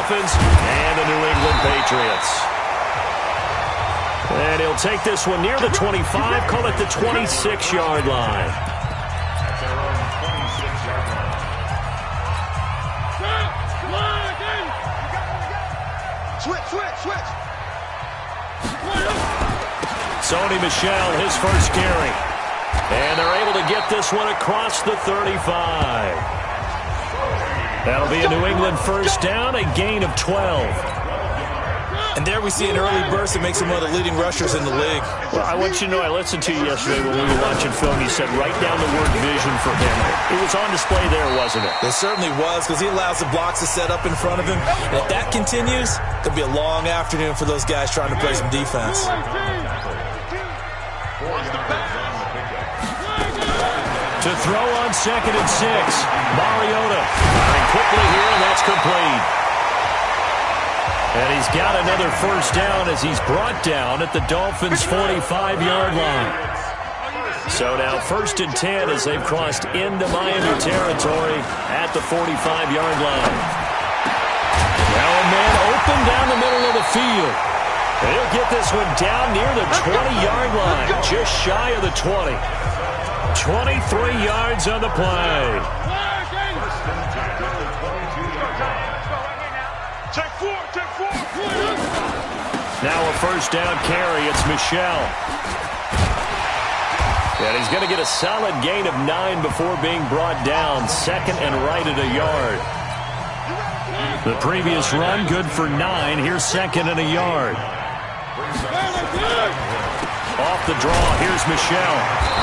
Dolphins and the New England Patriots. And he'll take this one near the 25, call it the 26-yard line. Switch. Sony Michel, his first carry. And they're able to get this one across the 35. That'll be a New England first down, a gain of 12. And there we see an early burst that makes him one of the leading rushers in the league. Well, I want you to know, I listened to you yesterday when we were watching film. You said write down the word vision for him. It was on display there, wasn't it? It certainly was, because he allows the blocks to set up in front of him. And if that continues, it'll be a long afternoon for those guys trying to play some defense. To throw on 2nd and 6. Mariota firing quickly here, and that's complete. And he's got another first down as he's brought down at the Dolphins' 45-yard line. So now 1st and 10 as they've crossed into Miami territory at the 45-yard line. Now a man open down the middle of the field. And he'll get this one down near the 20-yard line, just shy of the 20. 23 yards on the play. Now a first down carry. It's Michel. And he's going to get a solid gain of 9 before being brought down. 2nd and right at a yard. The previous run good for 9. Here's 2nd and a yard. Off the draw, here's Michel.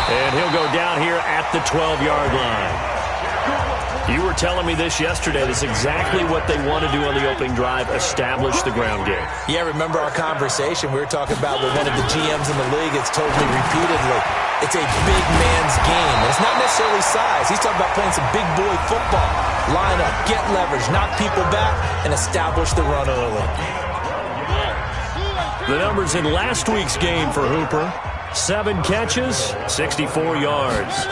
And he'll go down here at the 12-yard line. You were telling me this yesterday. This is exactly what they want to do on the opening drive, establish the ground game. Yeah, remember our conversation? We were talking about one of the GMs in the league. It's told me repeatedly, it's a big man's game. And it's not necessarily size. He's talking about playing some big boy football. Line up, get leverage, knock people back, and establish the run early. The numbers in last week's game for Hooper. 7 catches, 64 yards.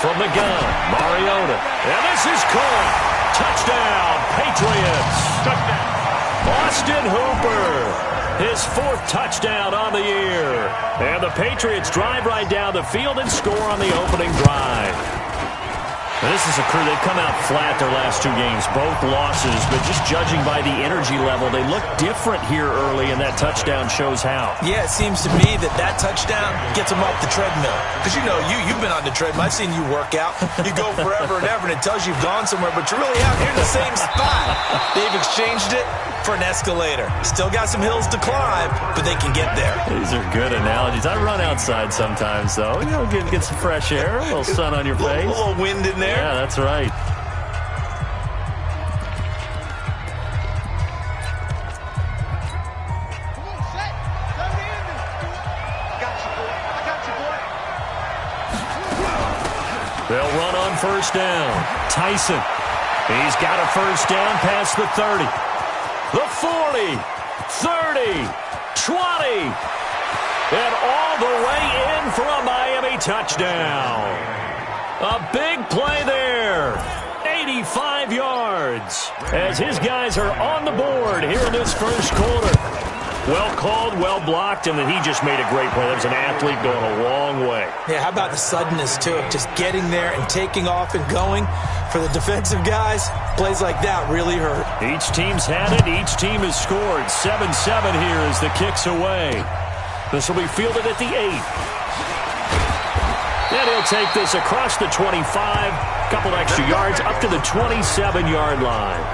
From the gun, Mariota. And this is caught. Touchdown, Patriots. Austin Hooper. His 4th touchdown on the year. And the Patriots drive right down the field and score on the opening drive. This is a crew. They've come out flat their last 2 games, both losses, but just judging by the energy level, they look different here early, and that touchdown shows how. Yeah, it seems to me that touchdown gets them off the treadmill. Because, you know, you've been on the treadmill. I've seen you work out. You go forever and ever, and it tells you you've gone somewhere, but you're really out here in the same spot. They've exchanged it for an escalator. Still got some hills to climb, but they can get there. These are good analogies. I run outside sometimes, though. You know, get some fresh air, a little sun on your face. A little wind in there. Yeah, that's right. They'll run on first down. Tyson. He's got a first down past the 30. The 40. 30. 20. And all the way in for a Miami touchdown. A big play there. 85 yards. As his guys are on the board here in this first quarter. Well called, well blocked, and then he just made a great play. That was an athlete going a long way. Yeah, how about the suddenness, too, of just getting there and taking off and going? For the defensive guys, plays like that really hurt. Each team's had it. Each team has scored. 7-7 here as the kick's away. This will be fielded at the 8. And he'll take this across the 25. Couple extra yards up to the 27-yard line.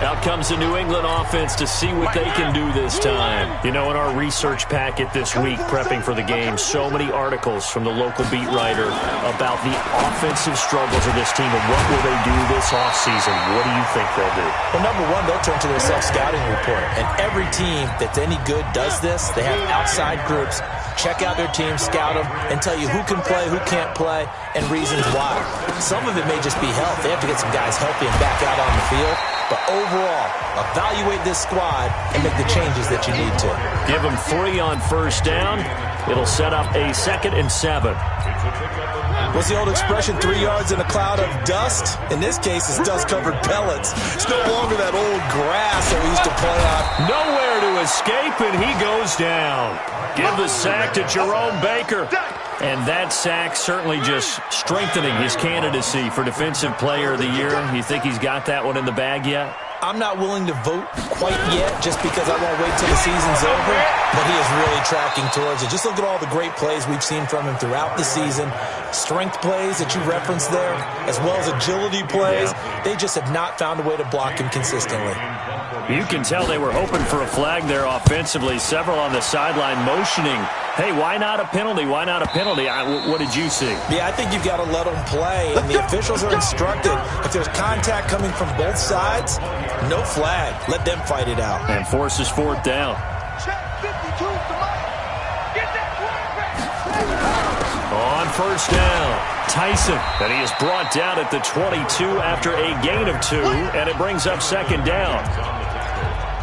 Out comes the New England offense to see what they can do this time. You know, in our research packet this week, prepping for the game, so many articles from the local beat writer about the offensive struggles of this team and what will they do this offseason. What do you think they'll do? Well, number one, they'll turn to their self-scouting report. And every team that's any good does this. They have outside groups. Check out their team, scout them, and tell you who can play, who can't play, and reasons why. Some of it may just be health. They have to get some guys healthy and back out on the field. But overall, evaluate this squad and make the changes that you need to. Give them 3 on first down, It'll set up a 2nd and 7. What's the old expression, 3 yards in a cloud of dust? In this case, it's dust-covered pellets. It's no longer that old grass that we used to play on. Nowhere to escape, and he goes down. Give the sack to Jerome Baker. And that sack certainly just strengthening his candidacy for Defensive Player of the Year. You think he's got that one in the bag yet? I'm not willing to vote quite yet just because I won't wait till the season's over, but he is really tracking towards it. Just look at all the great plays we've seen from him throughout the season. Strength plays that you referenced there, as well as agility plays. They just have not found a way to block him consistently. You can tell they were hoping for a flag there offensively. Several on the sideline motioning, hey, why not a penalty? Why not a penalty? What did you see? Yeah, I think you've got to let them play, and the officials are instructed. If there's contact coming from both sides, no flag. Let them fight it out. And forces 4th down. On 1st down, Tyson. And he is brought down at the 22 after a gain of 2, and it brings up 2nd down.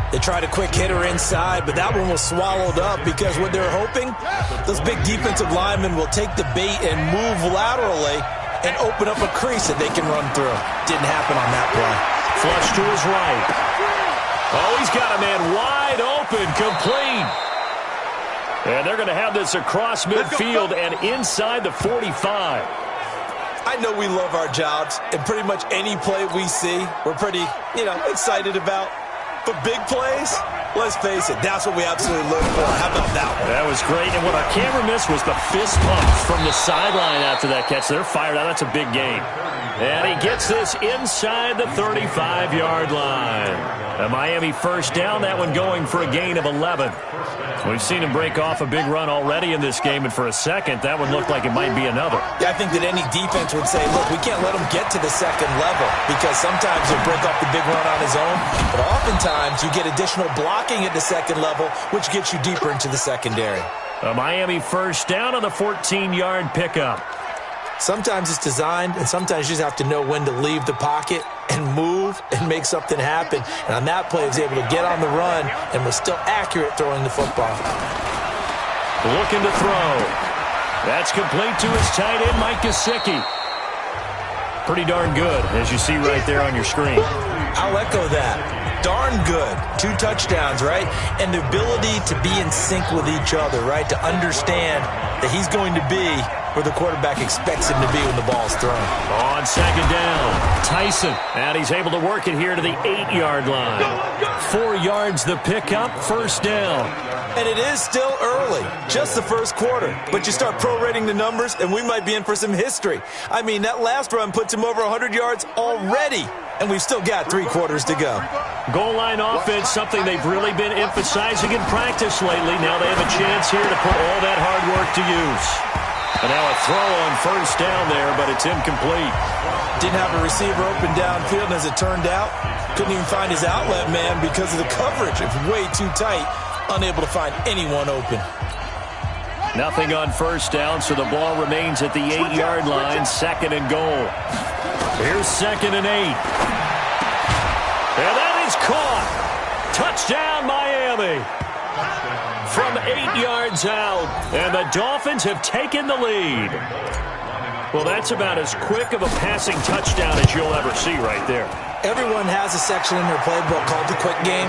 They tried a quick hitter inside, but that one was swallowed up because what they're hoping, those big defensive linemen will take the bait and move laterally and open up a crease that they can run through. Didn't happen on that play. Flush to his right. Oh, he's got a man wide open, complete. And they're going to have this across midfield and inside the 45. I know we love our jobs, and pretty much any play we see, we're pretty, excited about. But big plays, let's face it, that's what we absolutely look for. How about that one? That was great. And what our camera missed was the fist pump from the sideline after that catch. They're fired out. That's a big game. And he gets this inside the 35-yard line. A Miami 1st down, that one going for a gain of 11. We've seen him break off a big run already in this game, and for a second, that one looked like it might be another. Yeah, I think that any defense would say, look, we can't let him get to the 2nd level because sometimes he'll break off the big run on his own, but oftentimes you get additional blocking at the 2nd level, which gets you deeper into the secondary. A Miami 1st down on the 14-yard pickup. Sometimes it's designed, and sometimes you just have to know when to leave the pocket and move and make something happen. And on that play, he was able to get on the run and was still accurate throwing the football. Looking to throw. That's complete to his tight end, Mike Gesicki. Pretty darn good, as you see right there on your screen. I'll echo that. Darn good. 2 touchdowns, right? And the ability to be in sync with each other, right? To understand that he's going to be where the quarterback expects him to be when the ball's thrown. On 2nd down, Tyson. And he's able to work it here to the 8-yard line. 4 yards the pickup, 1st down. And it is still early, just the 1st quarter. But you start prorating the numbers, and we might be in for some history. I mean, that last run puts him over 100 yards already, and we've still got 3 quarters to go. Goal line offense, something they've really been emphasizing in practice lately. Now they have a chance here to put all that hard work to use. And now a throw on 1st down there, but it's incomplete. Didn't have a receiver open downfield, and as it turned out, couldn't even find his outlet man because of the coverage. It's way too tight, unable to find anyone open. Nothing on 1st down, so the ball remains at the 8-yard line, 2nd and goal. Here's 2nd and 8. And that is caught. Touchdown, Miami. From 8 yards out, and the Dolphins have taken the lead. Well, that's about as quick of a passing touchdown as you'll ever see right there. Everyone has a section in their playbook called the quick game.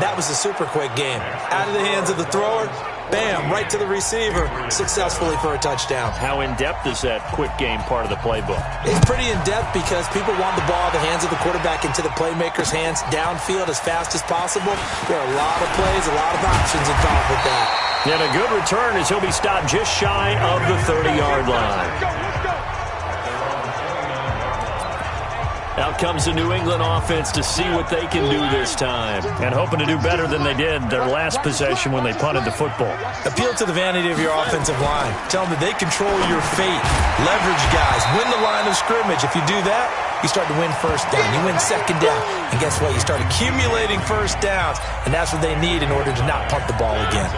That was a super quick game. Out of the hands of the thrower, bam, right to the receiver, successfully for a touchdown. How in-depth is that quick game part of the playbook? It's pretty in-depth because people want the ball out of the hands of the quarterback into the playmaker's hands downfield as fast as possible. There are a lot of plays, a lot of options involved with that. And a good return as he'll be stopped just shy of the 30-yard line. Out comes the New England offense to see what they can do this time. And hoping to do better than they did their last possession when they punted the football. Appeal to the vanity of your offensive line. Tell them that they control your fate. Leverage guys. Win the line of scrimmage. If you do that, you start to win 1st down. You win 2nd down. And guess what? You start accumulating 1st downs. And that's what they need in order to not punt the ball again.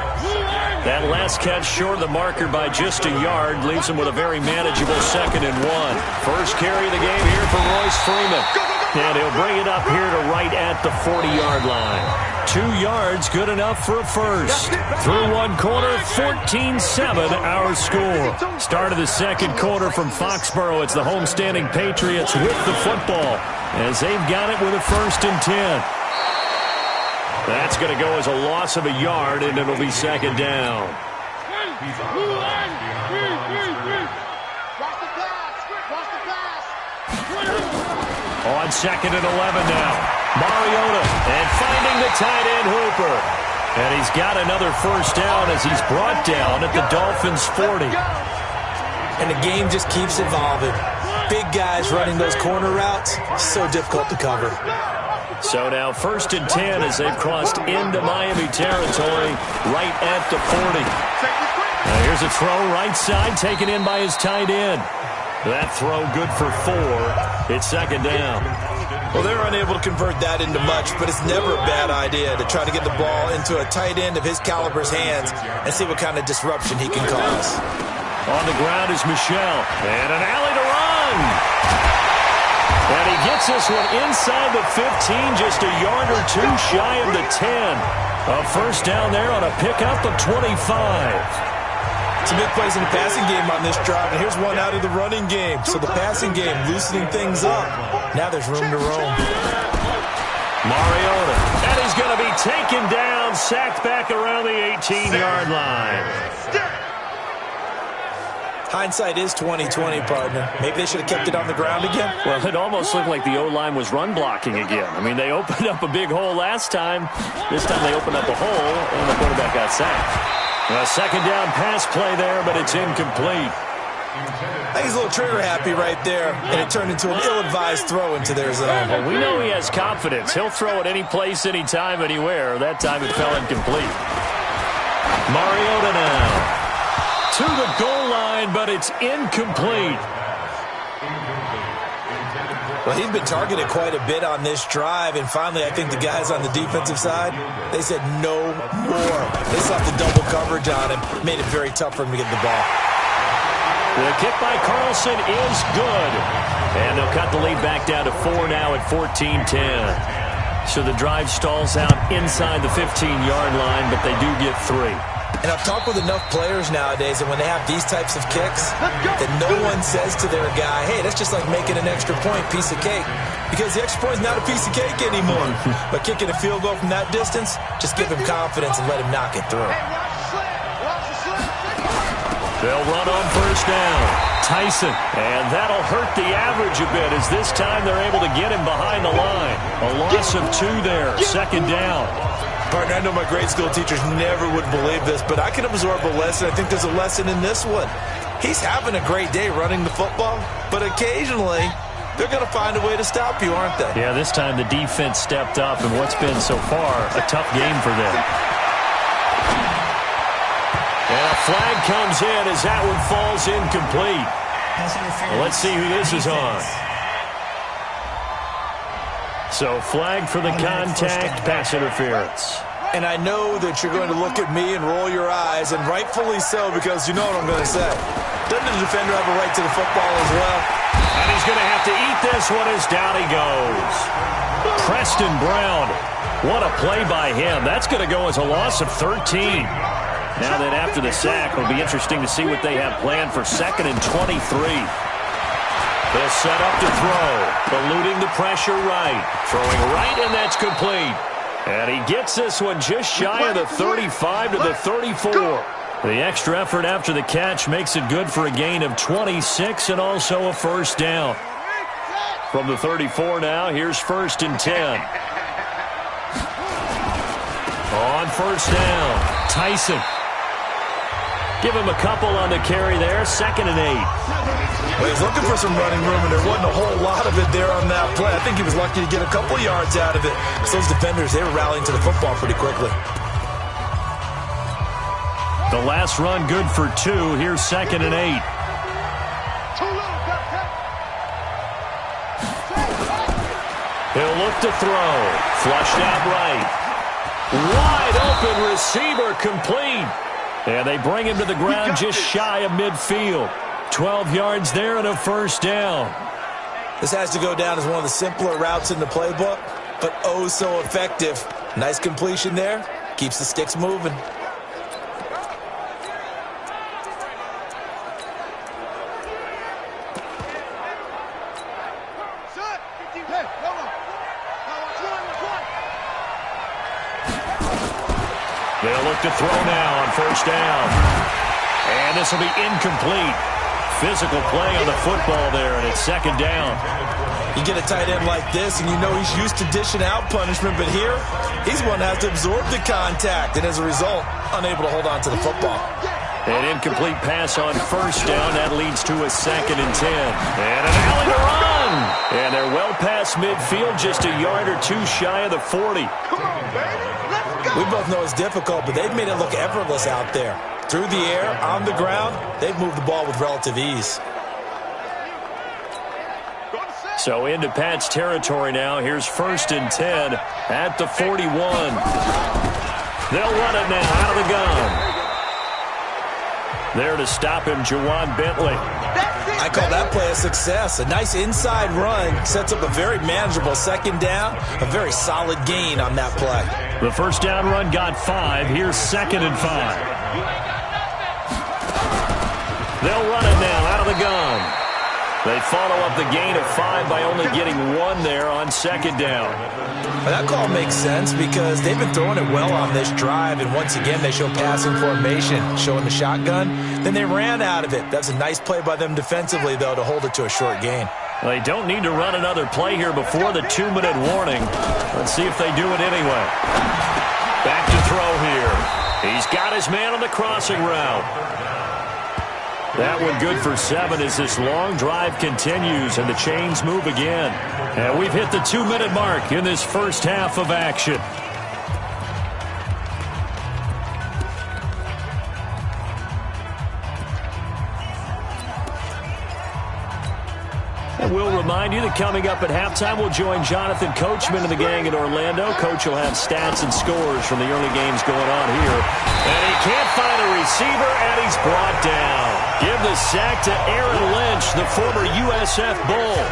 That last catch short of the marker by just a yard leaves them with a very manageable 2nd and 1. First carry of the game here for Royce Freeman. And he'll bring it up here to right at the 40-yard line. 2 yards, good enough for a first. Through one quarter, 14-7 our score. Start of the second quarter from Foxborough. It's the homestanding Patriots with the football as they've got it with a 1st and 10. That's going to go as a loss of a yard, and it'll be 2nd down. On 2nd and 11 now. Mariota, and finding the tight end Hooper. And he's got another 1st down as he's brought down at the Dolphins' 40. And the game just keeps evolving. Big guys running those corner routes, so difficult to cover. So now 1st and 10 as they've crossed into Miami territory right at the 40. Now here's a throw right side taken in by his tight end. That throw good for 4. It's 2nd down. Well, they're unable to convert that into much, but it's never a bad idea to try to get the ball into a tight end of his caliber's hands and see what kind of disruption he can cause. On the ground is Michel. And an alley to run. And he gets this one inside the 15, just a yard or 2 shy of the 10. A 1st down there on a pickup of 25. Some big plays in the passing game on this drive, and here's one out of the running game. So the passing game loosening things up. Now there's room to roam. Mariota, and he's going to be taken down, sacked back around the 18-yard line. Hindsight is 20/20, partner. Maybe they should have kept it on the ground again. Well, it almost looked like the O-line was run blocking again. I mean, they opened up a big hole last time. This time they opened up a hole, and the quarterback got sacked. A 2nd down pass play there, but it's incomplete. I think he's a little trigger happy right there, and it turned into an ill-advised throw into their zone. Well, we know he has confidence. He'll throw it any place, anytime, anywhere. That time it fell incomplete. Mariota now to the goal line, but it's incomplete. Well, he's been targeted quite a bit on this drive, and finally I think the guys on the defensive side, they said no more. They slapped the double coverage on him, made it very tough for him to get the ball. The kick by Carlson is good. And they'll cut the lead back down to 4 now at 14-10. So the drive stalls out inside the 15-yard line, but they do get 3. And I've talked with enough players nowadays that when they have these types of kicks, that no one says to their guy, hey, that's just like making an extra point, piece of cake. Because the extra point is not a piece of cake anymore. But kicking a field goal from that distance, just give him confidence and let him knock it through. They'll run on 1st down. Tyson. And that'll hurt the average a bit as this time they're able to get him behind the line. A loss of 2 there. 2nd down. Partner, I know my grade school teachers never would believe this, but I can absorb a lesson. I think there's a lesson in this one. He's having a great day running the football, but occasionally they're going to find a way to stop you, aren't they? Yeah, this time the defense stepped up, and what's been so far a tough game for them. And a flag comes in as that one falls incomplete. Well, let's see who this is on. So flag for the contact, pass interference. And I know that you're going to look at me and roll your eyes, and rightfully so, because you know what I'm going to say. Doesn't the defender have a right to the football as well? And he's going to have to eat this one as down he goes. Preston Brown, what a play by him. That's going to go as a loss of 13. Now that after the sack, it'll be interesting to see what they have planned for 2nd and 23. They'll set up to throw, eluding the pressure right. Throwing right, and that's complete. And he gets this one just shy of the 35 to the 34. The extra effort after the catch makes it good for a gain of 26 and also a 1st down. From the 34 now, here's 1st and 10. On 1st down, Tyson. Give him a couple on the carry there, 2nd and 8. Well, he's looking for some running room, and there wasn't a whole lot of it there on that play. I think he was lucky to get a couple yards out of it. So those defenders, they were rallying to the football pretty quickly. The last run good for 2. Here's 2nd and 8. He'll look to throw. Flushed out right. Wide open receiver complete. And they bring him to the ground just shy of midfield. 12 yards there and a 1st down. This has to go down as one of the simpler routes in the playbook, but oh so effective. Nice completion there. Keeps the sticks moving. They'll look to throw now on first down. And this will be incomplete. Physical play on the football there, and it's second down. You get a tight end like this, and you know he's used to dishing out punishment, but here, he's one that has to absorb the contact, and as a result, unable to hold on to the football. An incomplete pass on first down. That leads to a 2nd and 10. And an alley to run. And they're well past midfield, just a yard or two shy of the 40. We both know it's difficult, but they've made it look effortless out there. Through the air, on the ground, they've moved the ball with relative ease. So into Pat's territory now. Here's 1st and 10 at the 41. They'll run it now out of the gun. There to stop him, Juwan Bentley. I call that play a success. A nice inside run sets up a very manageable second down. A very solid gain on that play. The first down run got 5. Here's 2nd and 5. They'll run it now out of the gun. They follow up the gain of 5 by only getting 1 there on second down. Well, that call makes sense because they've been throwing it well on this drive, and once again they show passing formation, showing the shotgun. Then they ran out of it. That's a nice play by them defensively, though, to hold it to a short gain. They don't need to run another play here before the 2-minute warning. Let's see if they do it anyway. Back to throw here. He's got his man on the crossing route. That one good for 7 as this long drive continues and the chains move again. And we've hit the 2-minute mark in this first half of action. And we'll remind you that coming up at halftime, we'll join Jonathan Coachman and the gang in Orlando. Coach will have stats and scores from the early games going on here. And he can't find a receiver, and he's brought down. Give the sack to Aaron Lynch, the former USF Bull.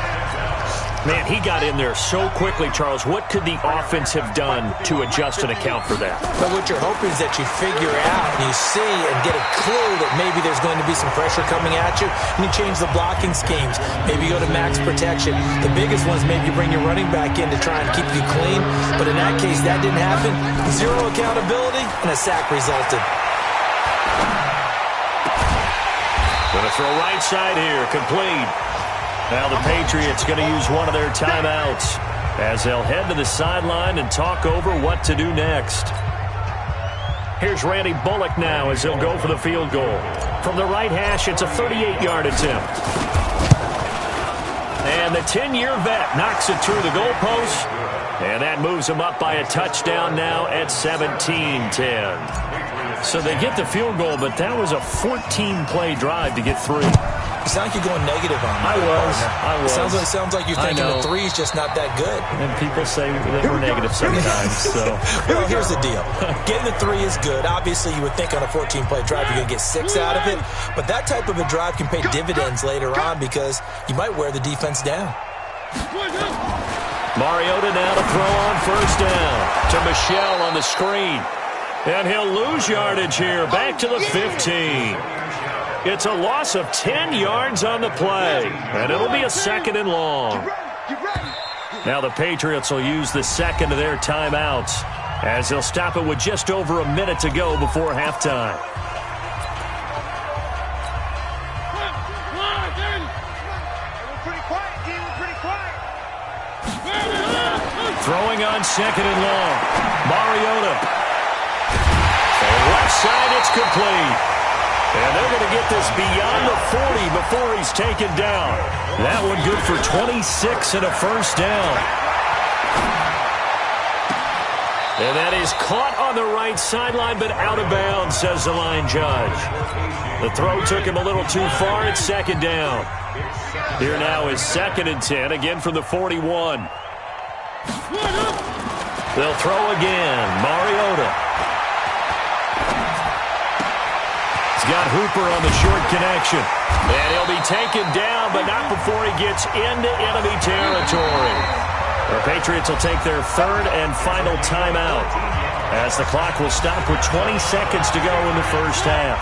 Man, he got in there so quickly, Charles. What could the offense have done to adjust and account for that? But what you're hoping is that you figure out and you see and get a clue that maybe there's going to be some pressure coming at you, and you change the blocking schemes. Maybe you go to max protection. The biggest one is maybe you bring your running back in to try and keep you clean. But in that case, that didn't happen. 0 accountability, and a sack resulted. Going to throw right side here, complete. Now the Patriots going to use one of their timeouts as they'll head to the sideline and talk over what to do next. Here's Randy Bullock now as he'll go for the field goal. From the right hash, it's a 38-yard attempt. And the 10-year vet knocks it through the goalpost. And that moves him up by a touchdown now at 17-10. So they get the field goal, but that was a 14-play drive to get 3. You sound like you're going negative on me. I was. Sounds like you're thinking the 3 is just not that good. And people say that we're negative sometimes. So. Well, here's the deal. Getting the 3 is good. Obviously, you would think on a 14-play drive you're going to get 6 out of it. But that type of a drive can pay dividends later on because you might wear the defense down. Mariota now to throw on first down to Michelle on the screen. And he'll lose yardage here. Back to the 15. It's a loss of 10 yards on the play. And it'll be a 2nd and long. Now the Patriots will use the second of their timeouts as they'll stop it with just over a minute to go before halftime. Throwing on 2nd and long. Mariota. Left side, it's complete. And they're going to get this beyond the 40 before he's taken down. That one good for 26 and a first down. And that is caught on the right sideline, but out of bounds, says the line judge. The throw took him a little too far. It's 2nd down. Here now is 2nd and 10, again from the 41. They'll throw again. Mariota. He's got Hooper on the short connection. And he'll be taken down, but not before he gets into enemy territory. The Patriots will take their third and final timeout as the clock will stop with 20 seconds to go in the first half.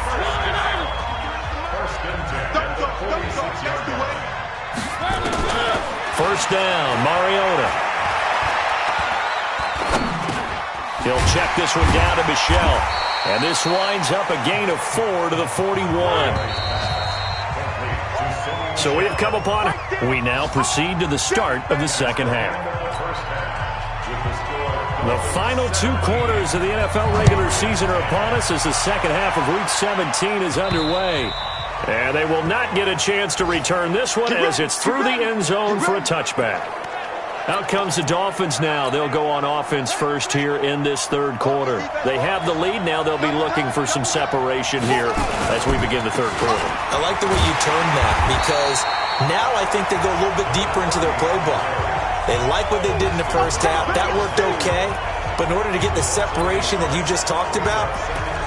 First down, Mariota. He'll check this one down to Michelle. And this winds up a gain of 4 to the 41. So we have come upon it. We now proceed to the start of the second half. The final 2 quarters of the NFL regular season are upon us as the second half of Week 17 is underway. And they will not get a chance to return this one as it's through the end zone for a touchback. Out comes the Dolphins now. They'll go on offense first here in this third quarter. They have the lead now. They'll be looking for some separation here as we begin the third quarter. I like the way you turned that because now I think they go a little bit deeper into their playbook. They like what they did in the first half. That worked okay. But in order to get the separation that you just talked about,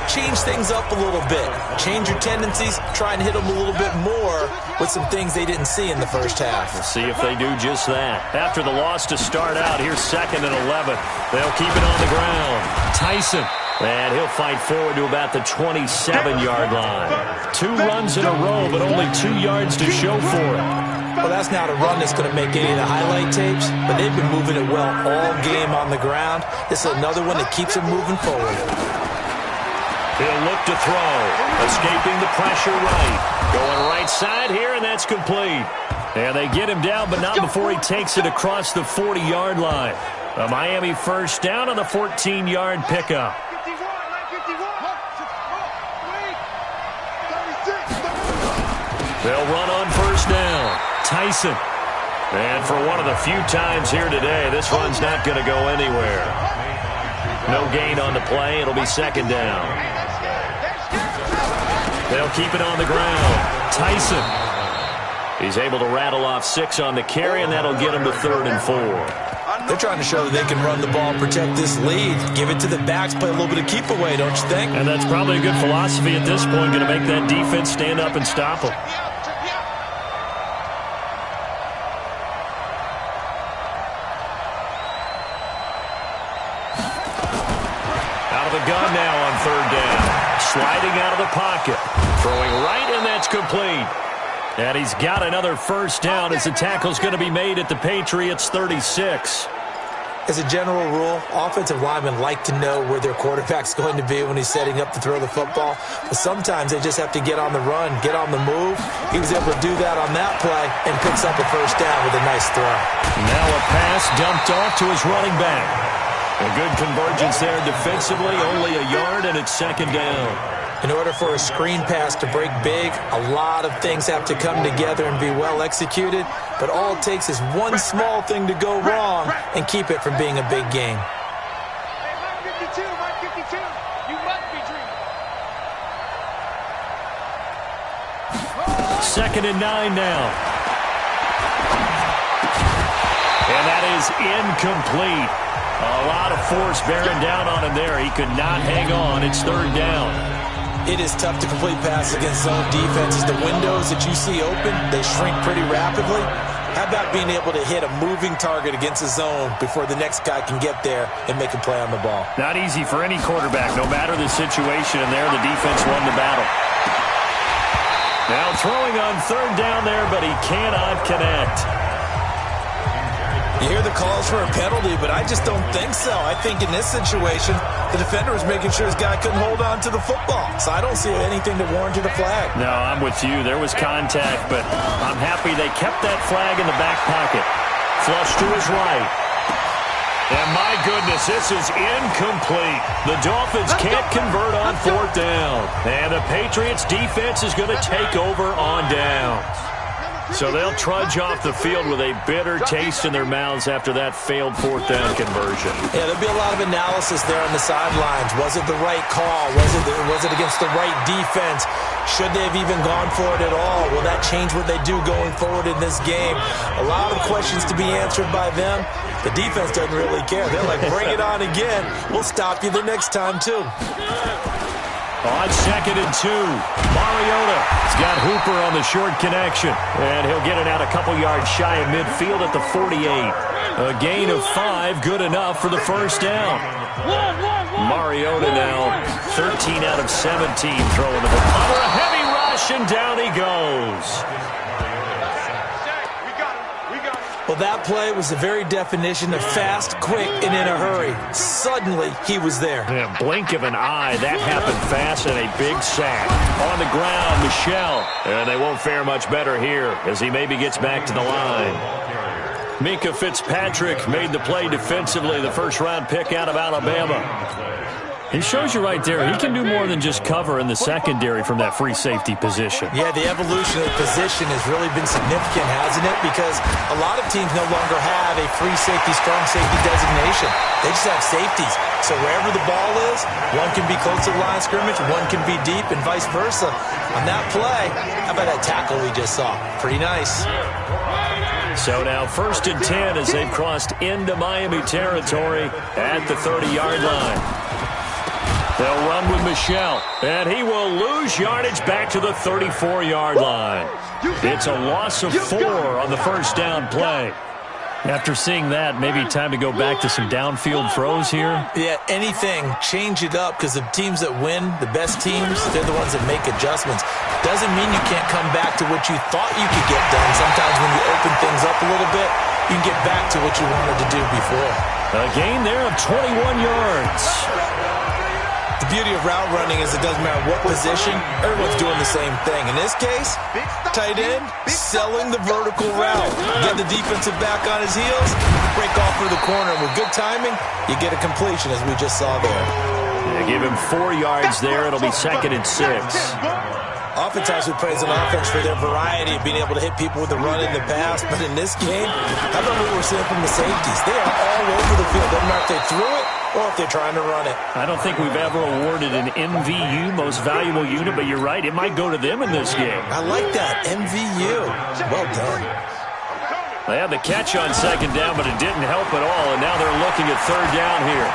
change things up a little bit. Change your tendencies. Try and hit them a little bit more with some things they didn't see in the first half. We'll see if they do just that. After the loss to start out, here's 2nd and 11. They'll keep it on the ground. Tyson. And he'll fight forward to about the 27-yard line. 2 runs in a row, but only 2 yards to show for it. Well, that's not a run that's going to make any of the highlight tapes, but they've been moving it well all game on the ground. This is another one that keeps them moving forward. He'll look to throw. Escaping the pressure right. Going right side here, and that's complete. And they get him down, but not before he takes it across the 40-yard line. A Miami first down on the 14-yard pickup. They'll run on first down. Tyson. And for one of the few times here today, this run's not going to go anywhere. No gain on the play. It'll be 2nd down. They'll keep it on the ground. Tyson. He's able to rattle off 6 on the carry, and that'll get him to 3rd and 4. They're trying to show that they can run the ball and protect this lead. Give it to the backs, play a little bit of keep away, don't you think? And that's probably a good philosophy at this point, going to make that defense stand up and stop them. Out of the gun now on 3rd down. Sliding out of the pocket. Throwing right, and that's complete. And he's got another first down as the tackle's going to be made at the Patriots' 36. As a general rule, offensive linemen like to know where their quarterback's going to be when he's setting up to throw the football. But sometimes they just have to get on the run, get on the move. He was able to do that on that play and picks up a first down with a nice throw. Now a pass dumped off to his running back. A good convergence there defensively, only a yard, and it's 2nd down. In order for a screen pass to break big, a lot of things have to come together and be well executed, but all it takes is one small thing to go wrong and keep it from being a big game. Second and 9 now. And that is incomplete. A lot of force bearing down on him there. He could not hang on. It's 3rd down. It is tough to complete passes against zone defenses. The windows that you see open, they shrink pretty rapidly. How about being able to hit a moving target against a zone before the next guy can get there and make a play on the ball? Not easy for any quarterback, no matter the situation, and there the defense won the battle. Now throwing on 3rd down there, but he cannot connect. You hear the calls for a penalty, but I just don't think so. I think in this situation, the defender was making sure his guy couldn't hold on to the football. So I don't see anything to warrant a flag. No, I'm with you. There was contact, but I'm happy they kept that flag in the back pocket. Flush to his right. And my goodness, this is incomplete. The Dolphins can't convert on 4th down. And the Patriots defense is going to take over on downs. So they'll trudge off the field with a bitter taste in their mouths after that failed 4th down conversion. Yeah, there'll be a lot of analysis there on the sidelines. Was it the right call? Was it against the right defense? Should they have even gone for it at all? Will that change what they do going forward in this game? A lot of questions to be answered by them. The defense doesn't really care. They're like, bring it on again. We'll stop you the next time, too. On 2nd and 2, Mariota's got Hooper on the short connection. And he'll get it out a couple yards shy of midfield at the 48. A gain of 5, good enough for the first down. Mariota now 13 out of 17 throwing the ball. Under a heavy rush, and down he goes. Well, that play was the very definition of fast, quick, and in a hurry. Suddenly, he was there. Yeah, blink of an eye, that happened fast, and a big sack. On the ground, Michel. And they won't fare much better here as he maybe gets back to the line. Minkah Fitzpatrick made the play defensively, the first-round pick out of Alabama. He shows you right there, he can do more than just cover in the secondary from that free safety position. Yeah, the evolution of the position has really been significant, hasn't it? Because a lot of teams no longer have a free safety, strong safety designation. They just have safeties. So wherever the ball is, one can be close to the line of scrimmage, one can be deep, and vice versa. On that play, how about that tackle we just saw? Pretty nice. So now 1st and 10 as they've crossed into Miami territory at the 30-yard line. They'll run with Michel, and he will lose yardage back to the 34-yard line. It's a loss of 4 on the first down play. After seeing that, maybe time to go back to some downfield throws here. Yeah, anything. Change it up because the teams that win, the best teams, they're the ones that make adjustments. Doesn't mean you can't come back to what you thought you could get done. Sometimes when you open things up a little bit, you can get back to what you wanted to do before. A gain there of 21 yards. The beauty of route running is it doesn't matter what position, everyone's doing the same thing. In this case, tight end, selling the vertical route. Get the defensive back on his heels, break off through the corner. With good timing, you get a completion as we just saw there. They give him 4 yards there. It'll be 2nd and 6. Oftentimes we praise an offense for their variety of being able to hit people with the run in the pass, but in this game, how about what we're seeing from the safeties? They are all over the field. Doesn't matter if they threw it or if they're trying to run it. I don't think we've ever awarded an MVU, most valuable unit, but you're right, it might go to them in this game. I like that, MVU. Well done. They had the catch on 2nd down, but it didn't help at all, and now they're looking at 3rd down here.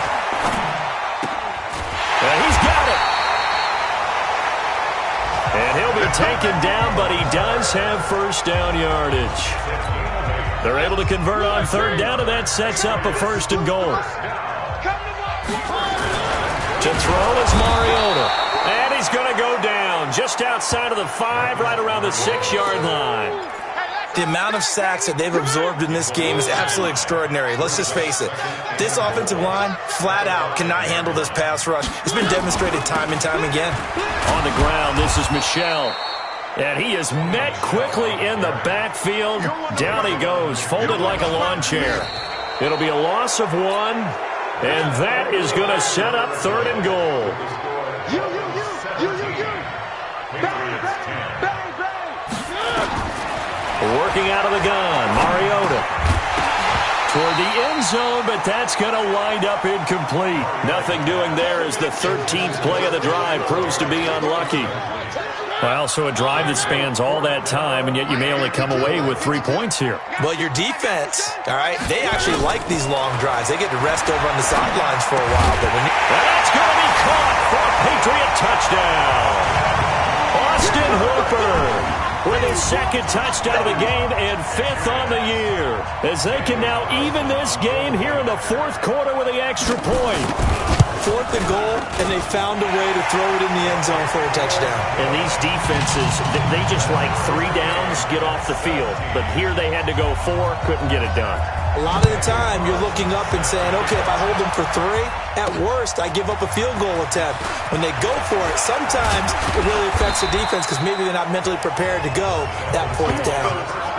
And he's got it. And he'll be taken down, but he does have first down yardage. They're able to convert on 3rd down, and that sets up a 1st and goal. To throw is Mariota. And he's going to go down just outside of the 5, right around the 6-yard line. The amount of sacks that they've absorbed in this game is absolutely extraordinary. Let's just face it. This offensive line, flat out, cannot handle this pass rush. It's been demonstrated time and time again. On the ground, this is Michel. And he is met quickly in the backfield. Down he goes, folded like a lawn chair. It'll be a loss of 1, and that is going to set up 3rd and goal. Working out of the gun, Mariota. Toward the end zone, but that's going to wind up incomplete. Nothing doing there as the 13th play of the drive proves to be unlucky. Well, so a drive that spans all that time, and yet you may only come away with 3 points here. Well, your defense, all right, they actually like these long drives. They get to rest over on the sidelines for a while. But when that's going to be caught for a Patriot touchdown. Austin Hooper with his 2nd touchdown of the game and 5th on the year, as they can now even this game here in the 4th quarter with the extra point. 4th and goal, and they found a way to throw it in the end zone for a touchdown. And these defenses, they just like 3 downs, get off the field. But here they had to go 4, couldn't get it done. A lot of the time, you're looking up and saying, okay, if I hold them for 3, at worst, I give up a field goal attempt. When they go for it, sometimes it really affects the defense because maybe they're not mentally prepared to go that 4th down.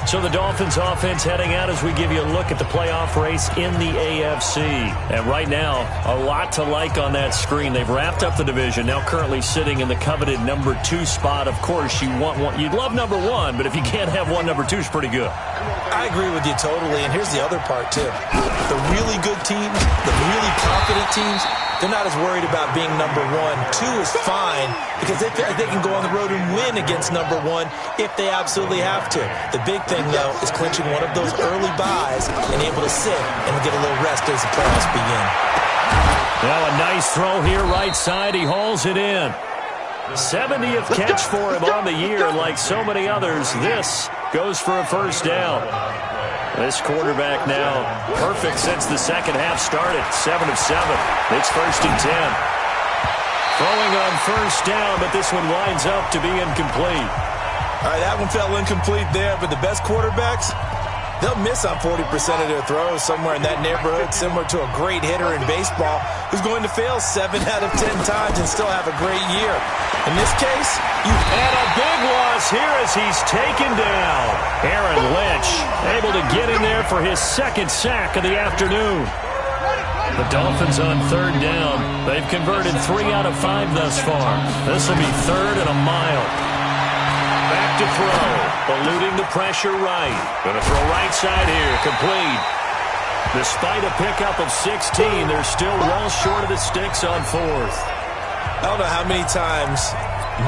So the Dolphins offense heading out as we give you a look at the playoff race in the AFC. And right now, a lot to like on that screen. They've wrapped up the division, now currently sitting in the coveted number 2 spot. Of course, you want one. You'd love number 1, but if you can't have one, number 2 is pretty good. I agree with you totally, and here's the other part, too. The really good teams, the really confident teams, they're not as worried about being number one. 2 is fine because they feel like they can go on the road and win against number 1 if they absolutely have to. The big thing, though, is clinching one of those early buys and able to sit and get a little rest as the playoffs begin. Now a nice throw here right side. He hauls it in. 70th catch for him on the year. Like so many others, this goes for a first down. This quarterback now perfect since the second half started. 7 of 7. It's 1st and 10. Throwing on first down, but this one winds up to be incomplete. All right, that one fell incomplete there, but the best quarterbacks, they'll miss on 40% of their throws somewhere in that neighborhood, similar to a great hitter in baseball who's going to fail 7 out of 10 times and still have a great year. In this case, and a big loss here as he's taken down. Aaron Lynch able to get in there for his second sack of the afternoon. The Dolphins on 3rd down. They've converted 3 out of 5 thus far. This will be 3rd and a mile. Back to throw. Eluding the pressure right. Going to throw right side here. Complete. Despite a pickup of 16, they're still well short of the sticks on 4th. I don't know how many times,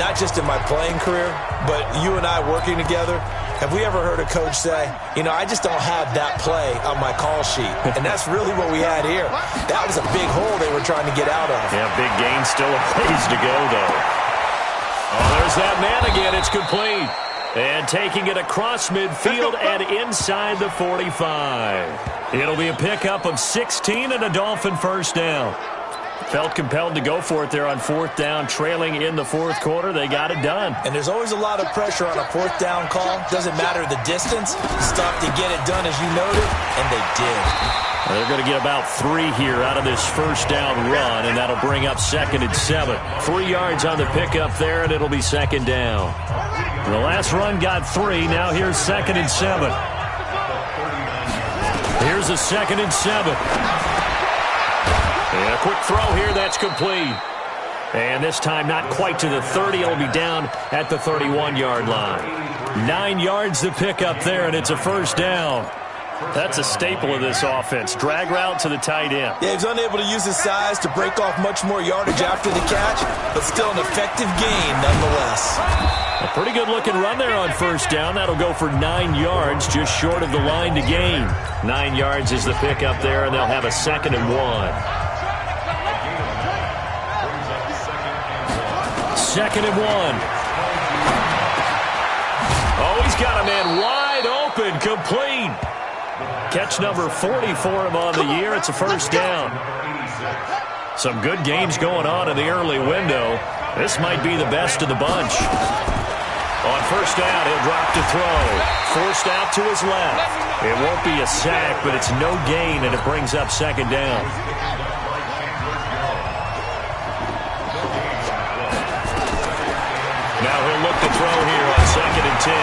not just in my playing career, but you and I working together, have we ever heard a coach say, you know, I just don't have that play on my call sheet. And that's really what we had here. That was a big hole they were trying to get out of. Yeah, big gain, still a ways to go, though. Oh, there's that man again. It's complete. And taking it across midfield and inside the 45. It'll be a pickup of 16 and a Dolphin first down. Felt compelled to go for it there on 4th down, trailing in the 4th quarter. They got it done. And there's always a lot of pressure on a 4th down call. Doesn't matter the distance. Stop to get it done, as you noted, and they did. They're going to get about 3 here out of this first down run, and that'll bring up 2nd and 7. 3 yards on the pickup there, and it'll be 2nd down. The last run got 3. Now here's 2nd and 7. Here's a 2nd and 7. And a quick throw here, that's complete. And this time not quite to the 30. It'll be down at the 31-yard line. 9 yards to pick up there, and it's a first down. That's a staple of this offense. Drag route to the tight end. Yeah, he's unable to use his size to break off much more yardage after the catch, but still an effective gain nonetheless. A pretty good-looking run there on first down. That'll go for 9 yards, just short of the line to gain. 9 yards is the pickup there, and they'll have a 2nd and 1. 2nd and 1. Oh, he's got a man wide open, complete. Catch number 40 for him on the year. It's a first down. Some good games going on in the early window. This might be the best of the bunch. On first down, he'll drop to throw. Forced out to his left. It won't be a sack, but it's no gain, and it brings up 2nd down. Now he'll look to throw here on 2nd and 10.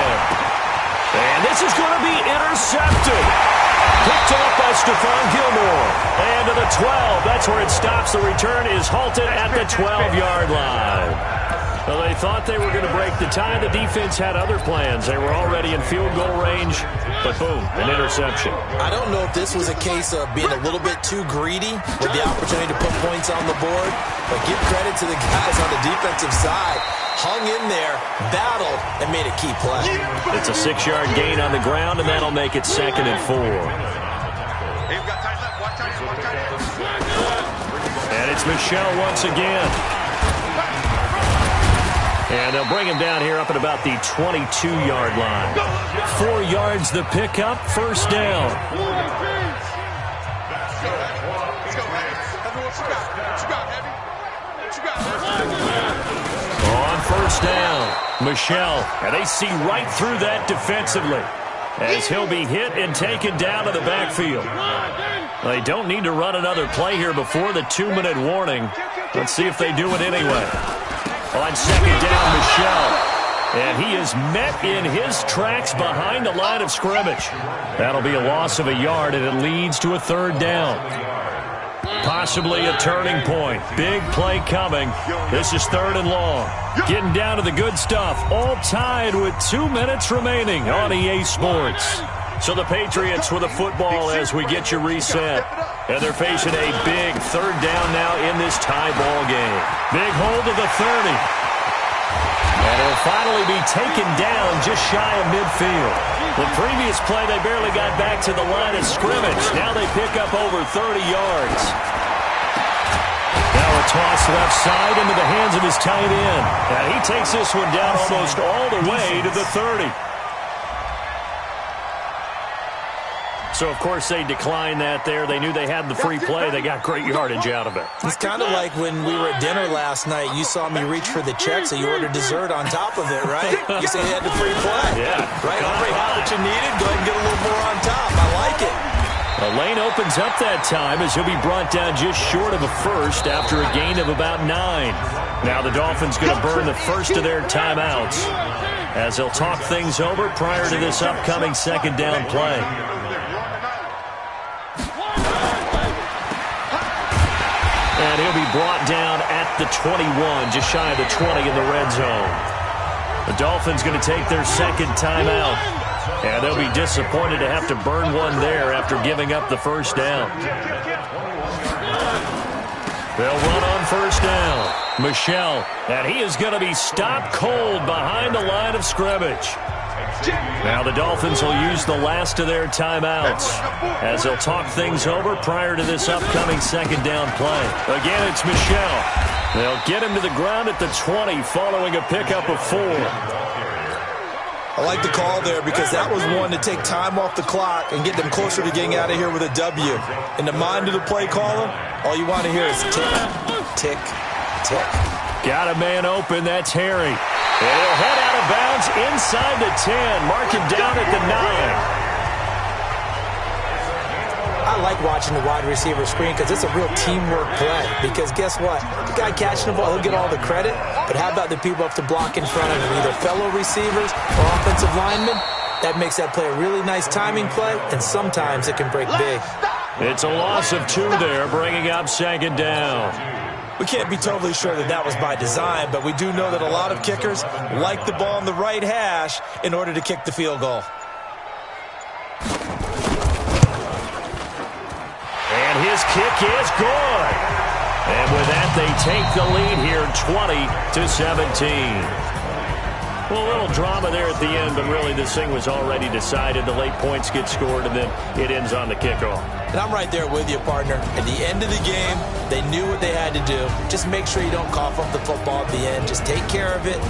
And this is going to be intercepted. Picked up by Stephon Gilmore. And to the 12. That's where it stops. The return is halted at the 12-yard line. Well, they thought they were going to break the tie. The defense had other plans. They were already in field goal range. But boom, an interception. I don't know if this was a case of being a little bit too greedy with the opportunity to put points on the board. But give credit to the guys on the defensive side. Hung in there, battled, and made a key play. It's a 6-yard gain on the ground, and that'll make it 2nd and 4. And it's Michel once again. And they'll bring him down here up at about the 22-yard line. 4 yards the pickup, first down. On first down, Michel. And they see right through that defensively as he'll be hit and taken down to the backfield. They don't need to run another play here before the 2-minute warning. Let's see if they do it anyway. On 2nd down, Michel. And he is met in his tracks behind the line of scrimmage. That'll be a loss of a yard, and it leads to a 3rd down. Possibly a turning point. Big play coming. This is 3rd and long. Getting down to the good stuff. All tied with 2 minutes remaining on EA Sports. So the Patriots with a football as we get you reset. And they're facing a big third down now in this tie ball game. Big hold of the 30. And it'll finally be taken down just shy of midfield. The previous play, they barely got back to the line of scrimmage. Now they pick up over 30 yards. Now a toss left side into the hands of his tight end. And he takes this one down almost all the way to the 30. So, of course, they declined that there. They knew they had the free play. They got great yardage out of it. It's kind of like when we were at dinner last night. You saw me reach for the check, so you ordered dessert on top of it, right? You said you had the free play. Yeah. Right? Already had what you needed. Go ahead and get a little more on top. I like it. The lane opens up that time as he'll be brought down just short of a first after a gain of about 9. Now the Dolphins going to burn the first of their timeouts as they'll talk things over prior to this upcoming second down play. And he'll be brought down at the 21, just shy of the 20 in the red zone. The Dolphins going to take their second timeout. And they'll be disappointed to have to burn one there after giving up the first down. They'll run on first down. Michel, and he is going to be stopped cold behind the line of scrimmage. Now the Dolphins will use the last of their timeouts as they'll talk things over prior to this upcoming second down play. Again, it's Michel. They'll get him to the ground at the 20 following a pickup of 4. I like the call there because that was one to take time off the clock and get them closer to getting out of here with a W. In the mind of the play caller, all you want to hear is tick, tick, tick. Got a man open. That's Harry. And he'll head out of bounds inside the 10. Mark him down at the 9. I like watching the wide receiver screen because it's a real teamwork play. Because guess what? The guy catching the ball, he'll get all the credit. But how about the people up to block in front of him, either fellow receivers or offensive linemen? That makes that play a really nice timing play, and sometimes it can break big. It's a loss of 2 there, bringing up second down. We can't be totally sure that that was by design, but we do know that a lot of kickers like the ball on the right hash in order to kick the field goal. And his kick is good. And with that, they take the lead here 20-17. Well, a little drama there at the end, but really this thing was already decided. The late points get scored, and then it ends on the kickoff. And I'm right there with you, partner. At the end of the game, they knew what they had to do. Just make sure you don't cough up the football at the end. Just take care of it.